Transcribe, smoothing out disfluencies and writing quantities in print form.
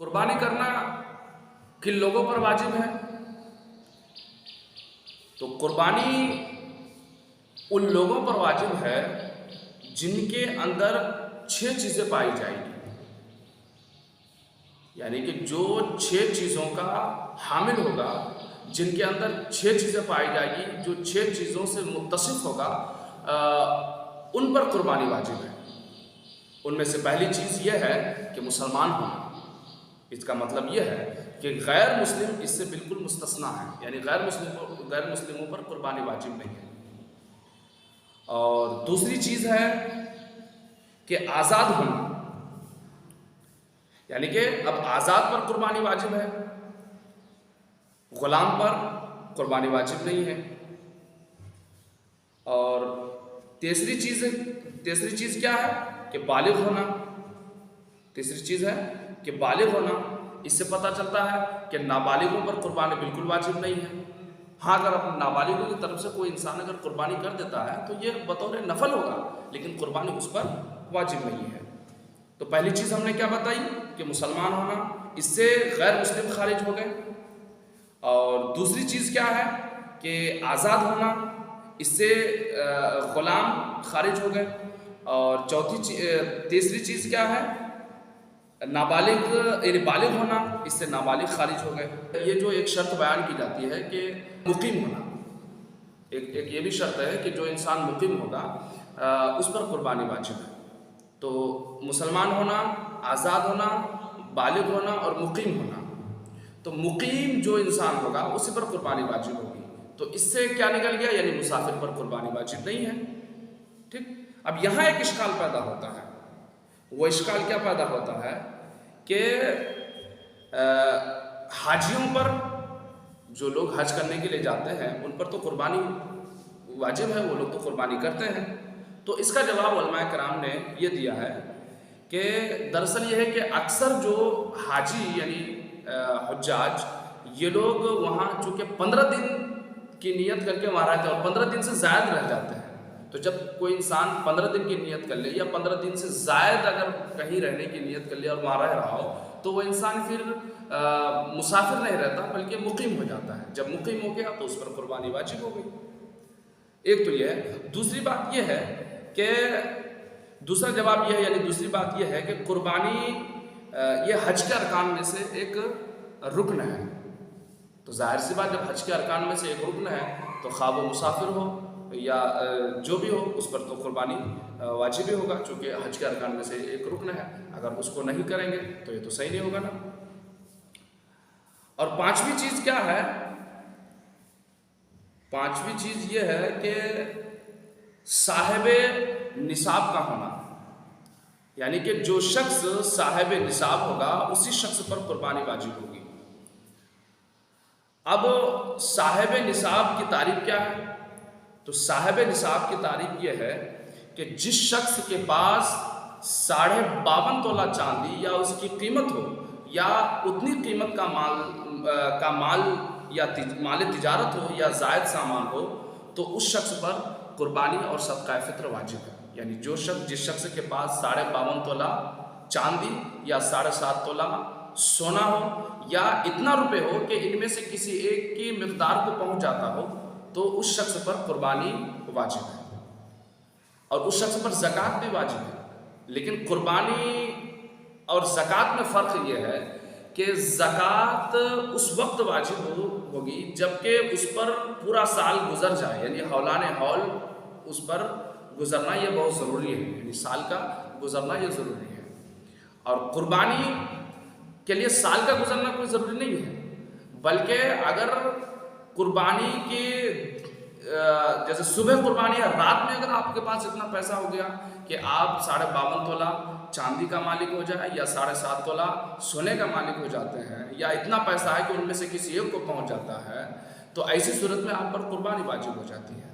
قربانی کرنا کن لوگوں پر واجب ہے؟ تو قربانی ان لوگوں پر واجب ہے جن کے اندر 6 چیزیں پائی جائیں گی، یعنی کہ جو 6 چیزوں کا حامل ہوگا، جن کے اندر 6 چیزیں پائی جائے گی، جو 6 چیزوں سے متصف ہوگا، ان پر قربانی واجب ہے۔ ان میں سے پہلی چیز یہ ہے کہ مسلمان ہونا۔ اس کا مطلب یہ ہے کہ غیر مسلم اس سے بالکل مستثنا ہے، یعنی غیر مسلموں پر قربانی واجب نہیں ہے۔ اور دوسری چیز ہے کہ آزاد ہونا، یعنی کہ اب آزاد پر قربانی واجب ہے، غلام پر قربانی واجب نہیں ہے۔ اور تیسری چیز کیا ہے کہ بالغ ہونا۔ تیسری چیز ہے کہ بالغ ہونا۔ اس سے پتہ چلتا ہے کہ نابالغوں پر قربانی بالکل واجب نہیں ہے۔ ہاں، اگر اپنے نابالغوں کی طرف سے کوئی انسان اگر قربانی کر دیتا ہے تو یہ بطور نفل ہوگا، لیکن قربانی اس پر واجب نہیں ہے۔ تو پہلی چیز ہم نے کیا بتائی کہ مسلمان ہونا، اس سے غیر مسلم خارج ہو گئے۔ اور دوسری چیز کیا ہے کہ آزاد ہونا، اس سے غلام خارج ہو گئے۔ اور تیسری چیز کیا ہے نابالغ، یعنی بالغ ہونا، اس سے نابالغ خارج ہو گئے۔ یہ جو ایک شرط بیان کی جاتی ہے کہ مقیم ہونا، ایک یہ بھی شرط ہے کہ جو انسان مقیم ہوگا اس پر قربانی واجب ہے۔ تو مسلمان ہونا، آزاد ہونا، بالغ ہونا اور مقیم ہونا۔ تو مقیم جو انسان ہوگا اسی پر قربانی واجب ہوگی۔ تو اس سے کیا نکل گیا، یعنی مسافر پر قربانی واجب نہیں ہے۔ ٹھیک، اب یہاں ایک اشکال پیدا ہوتا ہے۔ وہ اشکال کیا پیدا ہوتا ہے کہ حاجیوں پر، جو لوگ حج کرنے کے لیے جاتے ہیں ان پر تو قربانی واجب ہے، وہ لوگ تو قربانی کرتے ہیں۔ تو اس کا جواب علماء کرام نے یہ دیا ہے کہ دراصل یہ ہے کہ اکثر جو حاجی یعنی حجاج، یہ لوگ وہاں چونکہ 15 دن کی نیت کر کے وہاں رہتے ہیں اور 15 دن سے زائد رہ جاتے ہیں۔ تو جب کوئی انسان 15 دن کی نیت کر لے یا 15 دن سے زائد اگر کہیں رہنے کی نیت کر لے اور وہاں رہ رہا ہو تو وہ انسان پھر مسافر نہیں رہتا بلکہ مقیم ہو جاتا ہے۔ جب مقیم ہو گیا تو اس پر قربانی واجب ہو گئی۔ ایک تو یہ ہے۔ دوسری بات یہ ہے کہ دوسرا جواب یہ ہے، یعنی دوسری بات یہ ہے کہ قربانی یہ حج کے ارکان میں سے ایک رکن ہے۔ تو ظاہر سی بات، جب حج کے ارکان میں سے ایک رکن ہے تو خواہ وہ مسافر ہو یا جو بھی ہو اس پر تو قربانی واجب ہی ہوگا، چونکہ حج کے ارکان میں سے ایک رکن ہے۔ اگر اس کو نہیں کریں گے تو یہ تو صحیح نہیں ہوگا نا۔ اور پانچویں چیز کیا ہے؟ پانچویں چیز یہ ہے کہ صاحب نصاب کا ہونا، یعنی کہ جو شخص صاحب نصاب ہوگا اسی شخص پر قربانی واجب ہوگی۔ اب صاحب نصاب کی تعریف کیا ہے؟ تو صاحب نصاب کی تعریف یہ ہے کہ جس شخص کے پاس 52.5 تولہ چاندی یا اس کی قیمت ہو یا اتنی قیمت کا مال یا مال تجارت ہو یا زائد سامان ہو تو اس شخص پر قربانی اور صدقہ فطر واجب ہے۔ یعنی جس شخص کے پاس 52.5 تولہ چاندی یا 7.5 تولہ سونا ہو یا اتنا روپے ہو کہ ان میں سے کسی ایک کی مقدار کو پہنچ جاتا ہو تو اس شخص پر قربانی واجب ہے، اور اس شخص پر زکوٰۃ بھی واجب ہے۔ لیکن قربانی اور زکوٰۃ میں فرق یہ ہے کہ زکوٰۃ اس وقت واجب ہوگی جبکہ اس پر پورا سال گزر جائے، یعنی حولان حول اس پر گزرنا یہ بہت ضروری ہے، یعنی سال کا گزرنا یہ ضروری ہے۔ اور قربانی کے لیے سال کا گزرنا کوئی ضروری نہیں ہے، بلکہ اگر قربانی کے جیسے صبح قربانی ہے، رات میں اگر آپ کے پاس اتنا پیسہ ہو گیا کہ آپ 52.5 تولہ چاندی کا مالک ہو جائے یا 7.5 تولہ سونے کا مالک ہو جاتے ہیں، یا اتنا پیسہ ہے کہ ان میں سے کسی ایک کو پہنچ جاتا ہے، تو ایسی صورت میں آپ پر قربانی واجب ہو جاتی ہے۔